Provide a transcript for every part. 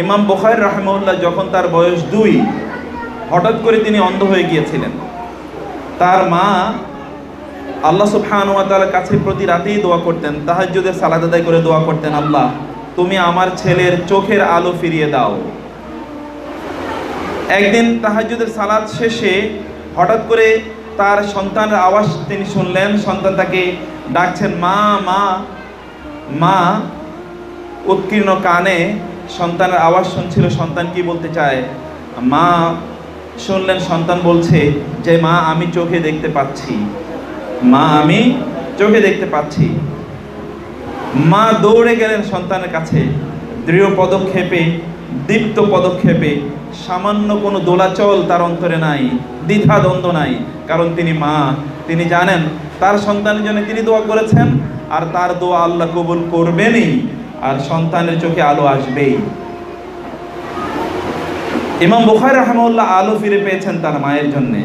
ইমাম বুখারী রাহিমাহুল্লাহ যখন তার বয়স 2, হঠাৎ করে তিনি অন্ধ হয়ে গিয়েছিলেন। তার মা আল্লাহ সুবহানাহু ওয়া তাআলার কাছে প্রতি রাতেই দোয়া করতেন, তাহাজ্জুদের সালাত আদায় করে দোয়া করতেন, আল্লাহ তুমি আমার ছেলের চোখের আলো ফিরিয়ে দাও। একদিন তাহাজ্জুদের সালাত শেষে হঠাৎ করে তার সন্তানের আওয়াজ তিনি শুনলেন। সন্তান তাকে ডাকছেন, মা মা মা। উৎকীর্ণ কানে সন্তানের আওয়াজ শুনছিল, সন্তান কি বলতে চায়। মা শুনলেন সন্তান বলছে যে মা আমি চোখে দেখতে পাচ্ছি, মা আমি চোখে দেখতে পাচ্ছি। মা দৌড়ে গেলেন সন্তানের কাছে, দৃঢ় পদক্ষেপে, দীপ্ত পদক্ষেপে, সামান্য কোনো দোলাচল তার অন্তরে নাই, দ্বিধা দ্বন্দ্ব নাই, কারণ তিনি মা। তিনি জানেন তার সন্তানের জন্য তিনি দোয়া করেছেন, আর তার দোয়া আল্লাহ কবুল করবেনই, আর সন্তানের চোখে আলো আসবেই। ইমাম বুখারী রাহিমাহুল্লাহ আলো ফিরে পেয়েছেন তার মায়ের জন্যে।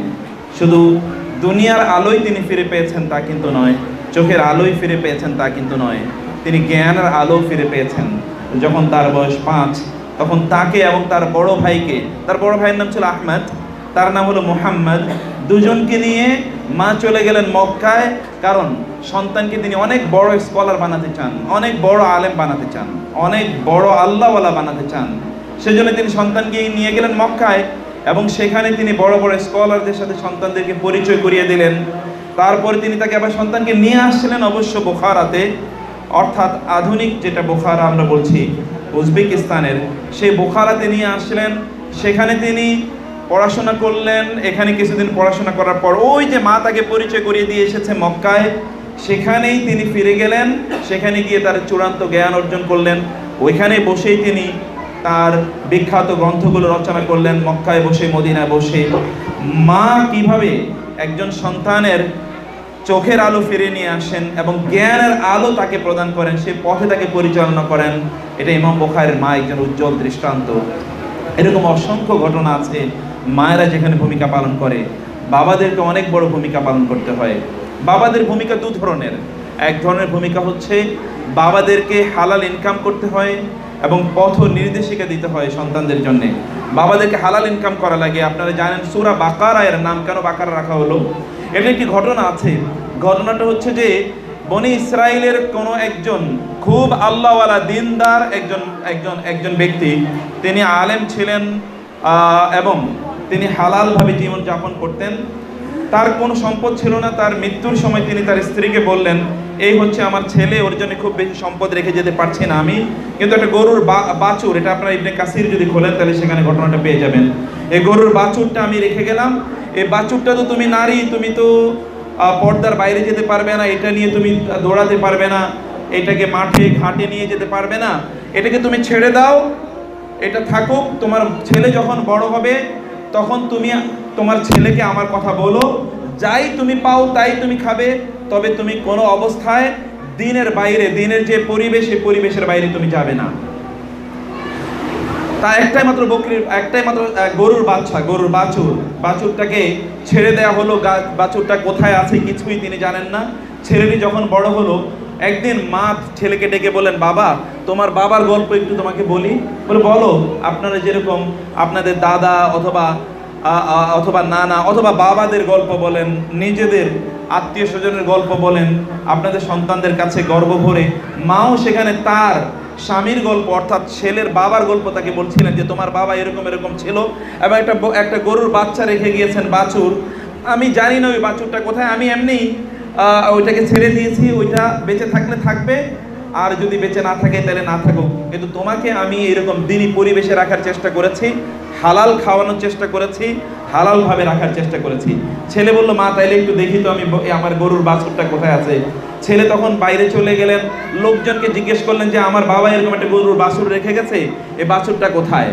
শুধু দুনিয়ার আলোই তিনি ফিরে পেয়েছেন তা কিন্তু নয়, চোখের আলোই ফিরে পেয়েছেন তা কিন্তু নয়, তিনি জ্ঞানের আলো ফিরে পেয়েছেন। যখন তার বয়স 5, তখন তাকে এবং তার বড় ভাইকে, তার বড় ভাইয়ের নাম ছিল আহমদ, তার নাম হলো মুহাম্মদ, দুজনকে নিয়ে মা চলে গেলেন মক্কায়। কারণ সন্তানকে তিনি অনেক বড় স্কলার বানাতে চান, অনেক বড় আলেম বানাতে চান, অনেক বড় আল্লাহওয়ালা বানাতে চান। সেজন্য তিনি সন্তানকে নিয়ে গেলেন মক্কায়, এবং সেখানে তিনি বড় বড় স্কলারদের সাথে সন্তানদেরকে পরিচয় করিয়ে দিলেন। তারপরে তিনি তাকে আবার সন্তানকে নিয়ে আসছিলেন অবশ্য বুখারাতে, অর্থাৎ আধুনিক যেটা বুখারা আমরা বলছি উজবেকিস্তানের, সেই বুখারাতে নিয়ে আসছিলেন। সেখানে তিনি পড়াশোনা করলেন। এখানে কিছুদিন পড়াশোনা করার পর ওই যে মা তাকে পরিচয় করিয়ে দিয়ে এসেছে মক্কায়, সেখানেই তিনি ফিরে গেলেন। সেখানে গিয়ে তার চূড়ান্ত জ্ঞান অর্জন করলেন। ওইখানে বসেই তিনি তার বিখ্যাত গ্রন্থগুলো রচনা করলেন, মক্কায় বসে, মদিনায় বসে। মা কিভাবে একজন সন্তানের চোখের আলো ফিরে নিয়ে আসেন এবং জ্ঞানের আলো তাকে প্রদান করেন, সে পথে তাকে পরিচালনা করেন, এটা ইমাম বুখারীর মা একজন উজ্জ্বল দৃষ্টান্ত। এরকম অসংখ্য ঘটনা আছে। মায়েরা যেখানে ভূমিকা পালন করে, বাবাদেরকে অনেক বড় ভূমিকা পালন করতে হয়। বাবাদের ভূমিকা 2 ধরনের। এক ধরনের ভূমিকা হচ্ছে বাবাদেরকে হালাল ইনকাম করতে হয় এবং পথ নির্দেশিকা দিতে হয় সন্তানদের জন্য। বাবাদেরকে হালাল ইনকাম করা লাগে। আপনারা জানেন সূরা বাকারা, এর নাম কেন বাকারা রাখা হলো? এটা একটি ঘটনা আছে। ঘটনাটা হচ্ছে যে বনি ইসরায়েলের কোনো একজন খুব আল্লাহওয়ালা দিনদার একজন ব্যক্তি, তিনি আলেম ছিলেন এবং তিনি হালালভাবে জীবনযাপন করতেন। তার কোনো সম্পদ ছিল না। তার মৃত্যুর সময় তিনি তার স্ত্রীকে বললেন, এই হচ্ছে আমার ছেলে, ওর জন্য খুব বেশি সম্পদ রেখে যেতে পারছি না আমি, কিন্তু একটা গরুর বাছুর, এটা আপনারা ইবনে কাসির যদি খোলেন তাহলে সেখানে ঘটনাটা পেয়ে যাবেন। এই গরুর বাছুরটা আমি রেখে গেলাম। এই বাছুরটা তো তুমি নারী, তুমি তো পর্দার বাইরে যেতে পারবে না, এটা নিয়ে তুমি দৌড়াতে পারবে না, এটাকে মাঠে ঘাটে নিয়ে যেতে পারবে না, এটাকে তুমি ছেড়ে দাও, এটা থাকুক। তোমার ছেলে যখন বড় হবে তখন তুমি তোমার ছেলেকে আমার কথা বলো, যাই তুমি পাও তাই তুমি খাবে, তবে তুমি কোনো অবস্থায় দিনের বাইরে, দিনের যে পরিবেশ, সেই পরিবেশের বাইরে তুমি যাবে না। তা একটাই মাত্র গরুর বাচ্চা, গরুর বাছুরটাকে ছেড়ে দেয়া হলো। বাছুরটা কোথায় আছে কিছুই তিনি জানেন না। ছেলেটি যখন বড় হলো, একদিন মা ছেলেকে ডেকে বলেন, বাবা তোমার বাবার গল্প একটু তোমাকে বলি। বলে, বলো। আপনারা যেরকম আপনাদের দাদা অথবা নানা অথবা বাবাদের গল্প বলেন, নিজেদের আত্মীয় স্বজনের গল্প বলেন আপনাদের সন্তানদের কাছে গর্ব ভরে, মাও সেখানে তার স্বামীর গল্প, অর্থাৎ ছেলের বাবার গল্প তাকে বলছিলেন যে তোমার বাবা এরকম এরকম ছিল এবং একটা গরুর বাচ্চা রেখে গিয়েছেন, বাছুর। আমি জানি না ওই বাছুরটা কোথায়, আমি এমনি ওইটাকে ছেড়ে দিয়েছি, ওইটা বেঁচে থাকলে থাকবে, আর যদি বেঁচে না থাকে তাহলে না থাকুক, কিন্তু তোমাকে আমি এরকম দিনী পরিবেশে রাখার চেষ্টা করেছি, হালাল খাওয়ানোর চেষ্টা করেছি, হালালভাবে রাখার চেষ্টা করেছি। ছেলে বলল, মা তাইলে একটু দেখি তো আমি আমার গরুর বাছুরটা কোথায় আছে। ছেলে তখন বাইরে চলে গেলেন, লোকজনকে জিজ্ঞেস করলেন যে আমার বাবা এরকম একটা গরুর বাছুর রেখে গেছে, এই বাছুরটা কোথায়?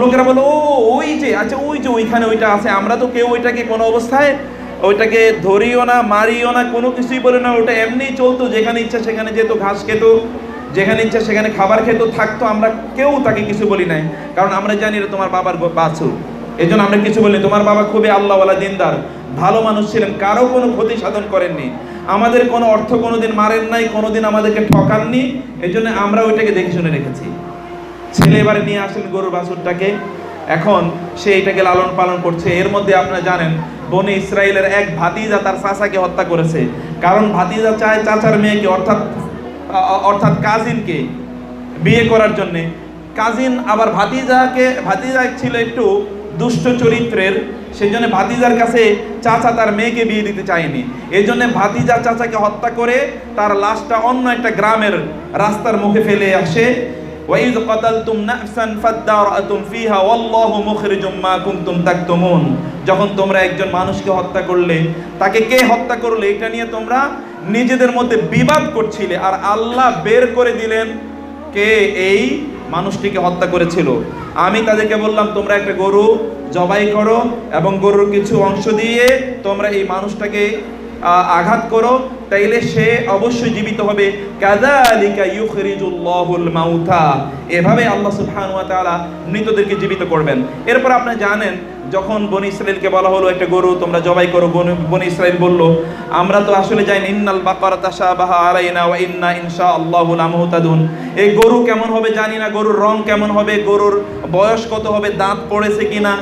লোকেরা বললো, ওই যে, আচ্ছা ওই যে ওইখানে ওইটা আছে। আমরা তো কেউ ওইটাকে কোনো অবস্থায় ওইটাকে ধরিও না, মারিও না, কোনো কিছুই বলে না, ওটা এমনি চলতো, যেখানে ইচ্ছা সেখানে যেত, ঘাস খেত, যেখানে ইচ্ছা সেখানে খাবার খেত, থাকতো। আমরা কেউ তাকে কিছু বলি নাই, কারণ আমরা জানি এটা তোমার বাবার বাছুর, এই জন্য আমরা কিছু বলি। তোমার বাবা খুবই আল্লাহওয়ালা দিনদার ভালো মানুষ ছিলেন, কারো কোনো ক্ষতি সাধন করেননি, আমাদের কোনো অর্থ কোনোদিন মারেন নাই, কোনোদিন আমাদেরকে ঠকাননি, এই জন্য আমরা ওইটাকে দেখে শুনে রেখেছি। ছেলে এবারে নিয়ে আসলেন গরুর বাছুরটাকে, এখন সে এটাকে লালন পালন করছে। এর মধ্যে আপনারা জানেন বনি ইসরায়েলের এক ভাতিজা তার চাচাকে হত্যা করেছে, কারণ ভাতিজা চায় চাচার মেয়েকে অর্থাৎ কাজিনকে বিয়ে করার জন্য। কাজিন আবার ভাতিজা ছিল একটু দুষ্ট চরিত্রের, সেই জন্য ভাতিজার কাছে চাচা তার মেয়েকে বিয়ে দিতে চায়নি। এই জন্য ভাতিজা চাচাকে হত্যা করে তার লাশটা অন্য একটা গ্রামের রাস্তার মুখে ফেলে আসে। ওয়াইদ কাতালতুম নাফসান ফাদারাতুম ফিহা ওয়াল্লাহু মুখরিজুম মা কুনতুম তাকতুমুন, যখন তোমরা একজন মানুষকে হত্যা করলে, তাকে কে হত্যা করলে এটা নিয়ে তোমরা নিজেদের মধ্যে বিবাদ করছিলে, আর আল্লাহ বের করে দিলেন কে এই মানুষটিকে হত্যা করেছিল। আমি তাদেরকে বললাম তোমরা একটা গরু জবাই করো এবং গরুর কিছু অংশ দিয়ে তোমরা এই মানুষটাকে আঘাত করো, তাইলে সে অবশ্যই জীবিত হবে। কাযালিকা ইউখরিজুল্লাহুল মাউতা, এভাবে আল্লাহ সুবহানাহু ওয়া তাআলা মৃতদেরকে জীবিত করবেন। এরপর আপনি জানেন যখন বনি ইসরাইলকে বলা হলো একটা গরু তোমরা জবাই করো, বনি ইসরাইল বলল আমরা তো আসলে জানি ইন্নাল বাকারা তাশাবাহা আলাইনা ওয়া ইন্না ইনশাআল্লাহু লামুহতাদুন, এই গরু কেমন হবে জানি না, গরুর রং কেমন হবে, গরুর বয়স কত হবে, দাঁত পড়েছে কিনা,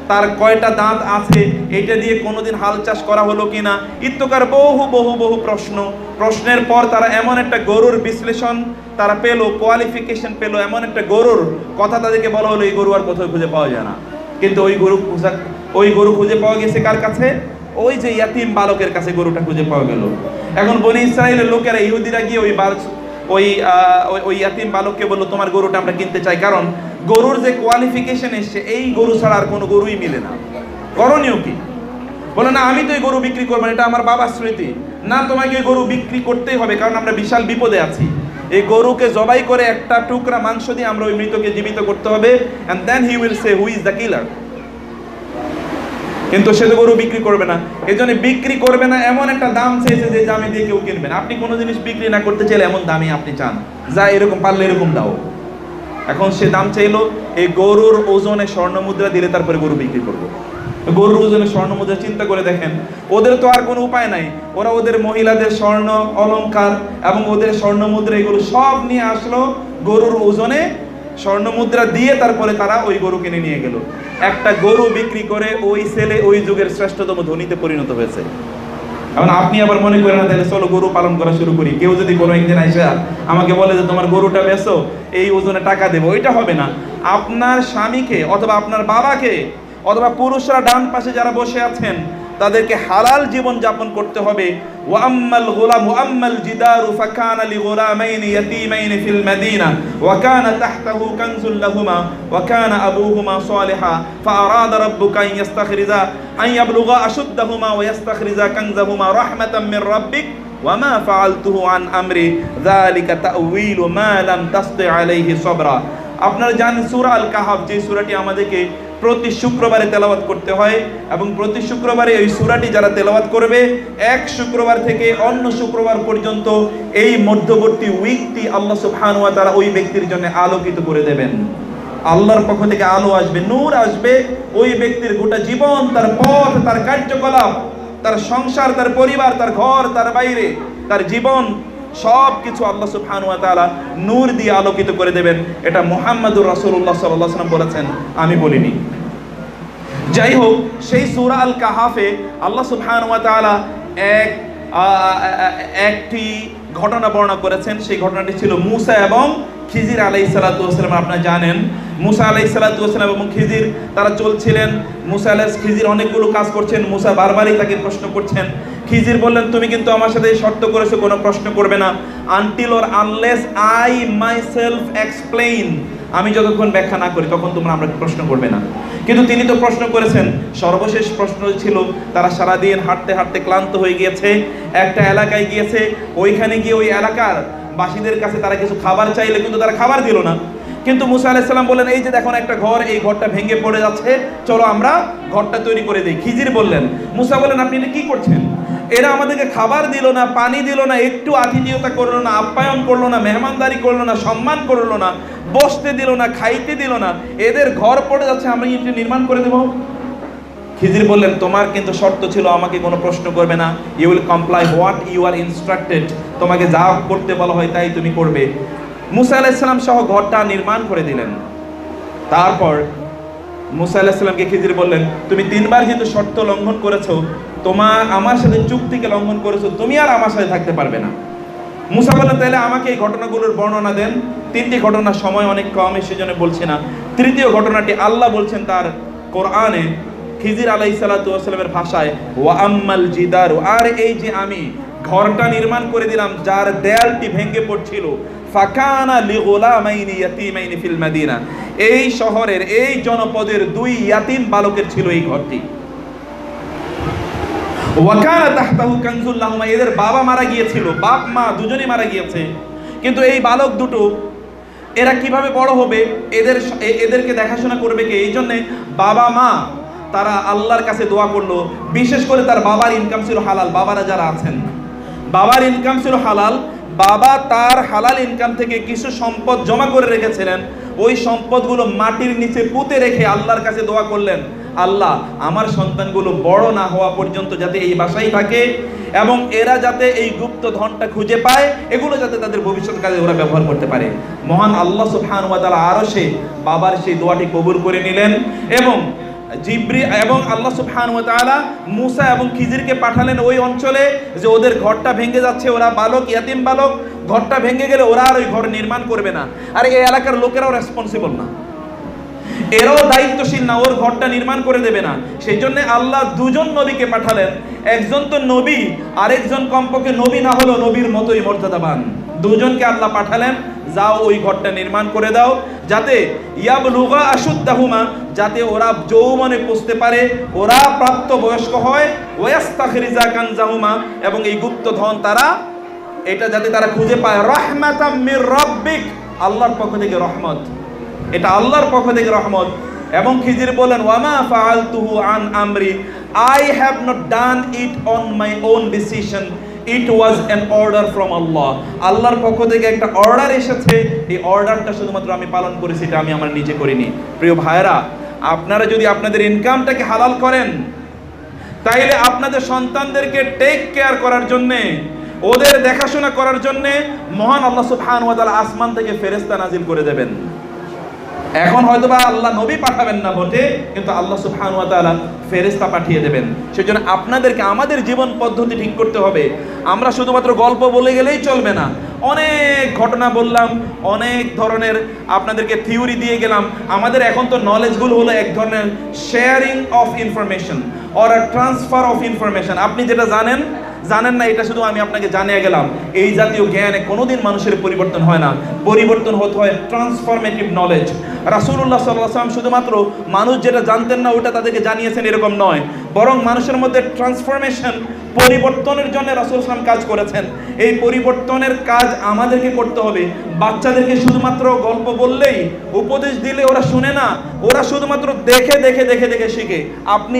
তার কয়টা দাঁত আছে, এটা দিয়ে কোনোদিন হাল চাষ করা হলো কিনা, ইত্যকার বহু বহু বহু প্রশ্নের পর তারা এমন একটা গরুর বিশ্লেষণ তারা পেল, কোয়ালিফিকেশন পেল, এমন একটা গরুর কথা তাদেরকে বলা হলো এই গরু আর কোথাও খুঁজে পাওয়া যায় না। কিন্তু ওই গরু খুঁজে পাওয়া গেছে কার কাছে? ওই যে ইয়াতিম বালকের কাছে গরুটা খুঁজে পাওয়া গেল। এখন বনি ইসরায়েলের লোকেরা ইহুদিরা গিয়ে ওই ইয়াতিম বালককে বললো তোমার গরুটা আমরা কিনতে চাই, কারণ গরুর যে কোয়ালিফিকেশন এসছে এই গরু ছাড়া আর কোনো গরুই মিলে না। করণীয় কি? বলে না আমি তো এই গরু বিক্রি করবো না, এটা আমার বাবার স্মৃতি। না, তোমাকে এই গরু বিক্রি করতেই হবে, কারণ আমরা বিশাল বিপদে আছি। এই গরুকে জবাই করে একটা টুকরা মাংস দিয়ে আমরা ওই মৃতকে জীবিত করতে হবে, and then he will say who is the killer. কিন্তু সে তো গরু বিক্রি করবে না, এই জন্য বিক্রি করবে না এমন একটা দাম চেয়েছে যে দামে দিয়ে কেউ কিনবে না। আপনি কোনো জিনিস বিক্রি না করতে চাইলে এমন দামই আপনি চান, যা এরকম পারলে এরকম দাও। এখন সে দাম চাইলো এই গরুর ওজনে স্বর্ণ মুদ্রা দিলে তারপরে গরু বিক্রি করবো। গরুর ওজনে স্বর্ণ মুদ্রা, চিন্তা করে দেখেন, ওদের তো আর কোনো উপায় নাই, ওরা ওদের মহিলাদের স্বর্ণ অলংকার এবং ওদের স্বর্ণ মুদ্রা এগুলো সব নিয়ে আসলো, গরুর ওজনে স্বর্ণ মুদ্রা দিয়ে তারপরে তারা ওই গরু কিনে নিয়ে গেল। একটা গরু বিক্রি করে ওই ছেলে ওই যুগের শ্রেষ্ঠতম ধনীতে পরিণত হয়েছে। এখন আপনি আবার মনে করেন না তাহলে চলো গরু পালন করা শুরু করি। কেউ যদি কোনো একদিন আইসা আমাকে বলে যে তোমার গরুটা বেচো, এই ওজনে টাকা দেবো, এটা হবে না। আপনার স্বামীকে অথবা আপনার বাবাকে অথবা পুরুষরা ডান পাশে যারা বসে আছেন তাদেরকে হালাল জীবন যাপন করতে হবে। ওয়াম্মাল গুলাম ওয়াম্মাল জিদারু ফাকানা লিগুলামাইনি ইয়াতীমাইনি ফিল মাদিনা ওয়া কানা তাহতাহু কানজুল লাহুমা ওয়া কানা আবুহুমা সালিহা ফাআরাদা রাব্বুকা আন ইস্তাখরিজা আন ইয়াবলুগা আশুদ্দাহুমা ওয়া ইস্তাখরিজা কানজাহুমা রাহমাতাম মির রাব্বিক ওয়া মা ফাআলতুহু আন আমরি যালিকা তাউইলু মা লাম তাসতি আলাইহি সাবরা। আপনারা জানেন সূরা আল কাহাফ, যে সূরাটি আমাদেরকে প্রতি শুক্রবারে তেলাওয়াত করতে হয়, এবং প্রতি শুক্রবারে এই সূরাটি যারা তেলাওয়াত করবে এক শুক্রবার থেকে অন্য শুক্রবার পর্যন্ত এই মধ্যবর্তী উইকটি আল্লাহ সুবহানাহু ওয়া তাআলা ওই ব্যক্তির জন্য আলোকিত করে দেবেন। আল্লাহর পক্ষ থেকে আলো আসবে, নূর আসবে, ওই ব্যক্তির গোটা জীবন, তার পথ, তার কার্যকলাপ, তার সংসার, তার পরিবার, তার ঘর, তার বাইরে, তার জীবন সব কিছু আল্লাহ সুবহানাহু ওয়া তাআলা নূর দিয়ে আলোকিত করে দেবেন। এটা মুহাম্মদুর রাসূলুল্লাহ সাল্লাল্লাহু আলাইহি ওয়াসাল্লাম বলেছেন, আমি বলিনি। যাই হোক, সেই সূরা আল কাহাফে আল্লাহ সুবহানাহু ওয়া তাআলা একটি ঘটনা বর্ণনা করেছেন। সেই ঘটনাটি ছিল মুসা এবং খিজির আলাইহিস সালাতু ওয়াস সালাম। আপনারা জানেন মুসা আলাইহিস সালাতু ওয়াস সালাম এবং খিজির তারা চলছিলেন। খিজির অনেকগুলো কাজ করছেন, মুসা বারবারই তাকে প্রশ্ন করছেন। খিজির বললেন তুমি কিন্তু আমার সাথে শর্ত করেছো কোনো প্রশ্ন করবে না, until or unless I myself explain, আমি যতক্ষণ ব্যাখ্যা না করি তখন তোমরা আমাকে প্রশ্ন করবে না। কিন্তু তিনি তো প্রশ্ন করেছেন। সর্বশেষ প্রশ্ন ছিল তারা সারাদিন হাঁটতে হাঁটতে ক্লান্ত হয়ে গিয়েছে, একটা এলাকায় গিয়েছে, ওইখানে গিয়ে ওই এলাকার বাসীদের কাছে তারা কিছু খাবার চাইলে কিন্তু তারা খাবার দিল না। কিন্তু মুসা আলাইহিস সালাম বললেন এই যে দেখুন একটা ঘর, এই ঘরটা ভেঙে পড়ে যাচ্ছে, চলো আমরা ঘরটা তৈরি করে দিই। খিজির বললেন, মুসা বললেন আপনি এটা কি করছেন? এরা আমাদেরকে খাবার দিল না, পানি দিল না, একটু আতিথেয়তা করলো না, আপ্যায়ন করলো না, মেহমানদারি করলো না, সম্মান করলো না, বসতে দিল না, খাইতে দিল না, এদের ঘর পড়ে যাচ্ছে, আমরা এটা নির্মাণ করে দেব। খিজির বললেন তোমার কিন্তু শর্ত ছিল আমাকে কোনো প্রশ্ন করবে না, you will comply what you are instructed, তোমাকে যা করতে বলা হয় তাই তুমি করবে। মুসা আলাইহিস সালাম সহ ঘরটা নির্মাণ করে দিলেন। তারপর মুসা আলাইহিস সালামকে খিজির বললেন, তুমি 3 বার যেহেতু শর্ত লঙ্ঘন করেছো, আমার সাথে চুক্তিকে লঙ্ঘন করেছো, তুমি আর আমার সাথে থাকতে পারবে না। মুসা বললেন, তাহলে আমাকে এই ঘটনাগুলোর বর্ণনা দেন। 3টি ঘটনার সময় অনেক কম, সেজন্য বলছি না। তৃতীয় ঘটনাটি আল্লাহ বলছেন তার কোরআনে, খিজির আলাইহিস সালাতু ওয়াস সালামের ভাষায়, ওয়া আম্মাল জিদার, আর এই যে আমি ঘরটা নির্মাণ করে দিলাম যার দেয়ালটি ভেঙে পড়ছিল, ফাকানা লিগুলামাইনি ইয়াতীমাইনি ফিল মাদিনা, এই শহরের এই জনপদের 2 ইয়াতীম বালকের ছিল এই ঘরটি। ওয়াকানা তাহতাহু কানজুল লাহুমা, এদের বাবা মারা গিয়েছিল, বাপ মা দুজনেই মারা গিয়েছে। কিন্তু এই বালক দুটো এরা কিভাবে বড় হবে, এদেরকে দেখাশোনা করবে কে? এই জন্যে বাবা মা তারা আল্লাহর কাছে দোয়া করলো। বিশেষ করে তার বাবার ইনকাম ছিল হালাল। বাবারা যারা আছেন, বাবার ইনকাম ছিল হালাল। বাবা তার হালাল ইনকাম থেকে কিছু সম্পদ জমা করে রেখেছিলেন। ওই সম্পদগুলো মাটির নিচে পুঁতে রেখে আল্লাহর কাছে দোয়া করলেন, আল্লাহ আমার সন্তানগুলো বড় না হওয়া পর্যন্ত যাতে এই বাসায় থাকে এবং এরা যাতে এই গুপ্ত ধনটা খুঁজে পায়, এগুলো যাতে তাদের ভবিষ্যৎ কাজে ওরা ব্যবহার করতে পারে। মহান আল্লাহ সুবহানাহু ওয়া তাআলা আরশে বাবার সেই দোয়াটি কবুল করে নিলেন এবং এবং আল্লাহ সুবহানাহু ওয়া তাআলা মুসা এবং খিজিরকে পাঠালেন ওই অঞ্চলে, যে ওদের ঘরটা ভেঙে যাচ্ছে, ওরা বালক, ইয়াতীম বালক, ঘরটা ভেঙে গেলে ওরা আর ওই ঘর নির্মাণ করবে না। আর এই এলাকার লোকেরাও রেসপন্সিবল না, এরাও দায়িত্বশীল না, ওর ঘরটা নির্মাণ করে দেবে না। সেই জন্য আল্লাহ 2জন নবীকে পাঠালেন। একজন তো নবী, আরেকজন কমপক্ষে নবী না হলেও নবীর মতোই মর্যাদাবান। 2জনকে আল্লাহ পাঠালেন, যাও ওই ঘরটা নির্মাণ করে দাও, যাতে ইয়াবলুগা আশুদ্দাহুমা, যাতে ওরা যৌবনে পৌঁছতে পারে, ওরা প্রাপ্ত বয়স্ক হয়, ওয়াস্তাখরিজা কানজাহুমা, এবং এই গুপ্ত ধন তারা এটা যাতে তারা খুঁজে পায়। রাহমাতাম মির রাব্বিক, আল্লাহর পক্ষ থেকে রহমত, এটা আল্লাহর পক্ষ থেকে রহমত। এবং খিজির বলেন, ওয়ামা ফাআলতুহু আন আমরি, I have not done it on my own decision, it was an order from Allah. আল্লাহর পক্ষ থেকে একটা অর্ডার এসেছে, এই অর্ডারটা শুধুমাত্র আমি পালন করেছি, এটা আমি আমার নিজে করিনি। প্রিয় ভাইরা, আপনারা যদি আপনাদের ইনকামটাকে হালাল করেন, তাইলে আপনাদের সন্তানদেরকে টেক কেয়ার করার জন্যে, ওদের দেখাশোনা করার জন্যে মহান আল্লাহ সুবহানাহু ওয়া তাআলা আসমান থেকে ফেরেশতা নাজিল করে দেবেন। এখন হয়তোবা আল্লাহ নবী পাঠাবেন না বটে, কিন্তু আল্লাহ সুবহানাহু ওয়া তাআলা ফেরেশতা পাঠিয়ে দেবেন। সেজন্য আপনাদেরকে আমাদের জীবন পদ্ধতি ঠিক করতে হবে। আমরা শুধুমাত্র গল্প বলে গেলেই চলবে না। অনেক ঘটনা বললাম, অনেক ধরনের আপনাদেরকে থিওরি দিয়ে গেলাম। আমাদের এখন তো নলেজগুলো হলো এক ধরনের sharing of information or transfer of information. আপনি যেটা জানেন না, এটা শুধু আমি আপনাকে জানিয়ে গেলাম। এই জাতীয় জ্ঞানে কোনোদিন মানুষের পরিবর্তন হয় না, পরিবর্তন হতে হয় ট্রান্সফরমেটিভ নলেজ। রাসূলুল্লাহ সাল্লাল্লাহু আলাইহি ওয়াসাল্লাম শুধুমাত্র মানুষ যেটা জানতেন না ওটা তাদেরকে জানিয়েছেন এরকম নয়, বরং মানুষের মধ্যে ট্রান্সফরমেশন, পরিবর্তনের জন্য রাসূল সাল্লাল্লাহু আলাইহি ওয়াসাল্লাম কাজ করেছেন। এই পরিবর্তনের কাজ আমাদেরকে করতে হবে। বাচ্চাদেরকে শুধুমাত্র গল্প বললেই, উপদেশ দিলে ওরা শুনে না, ওরা শুধুমাত্র দেখে দেখে দেখে দেখে শিখে। আপনি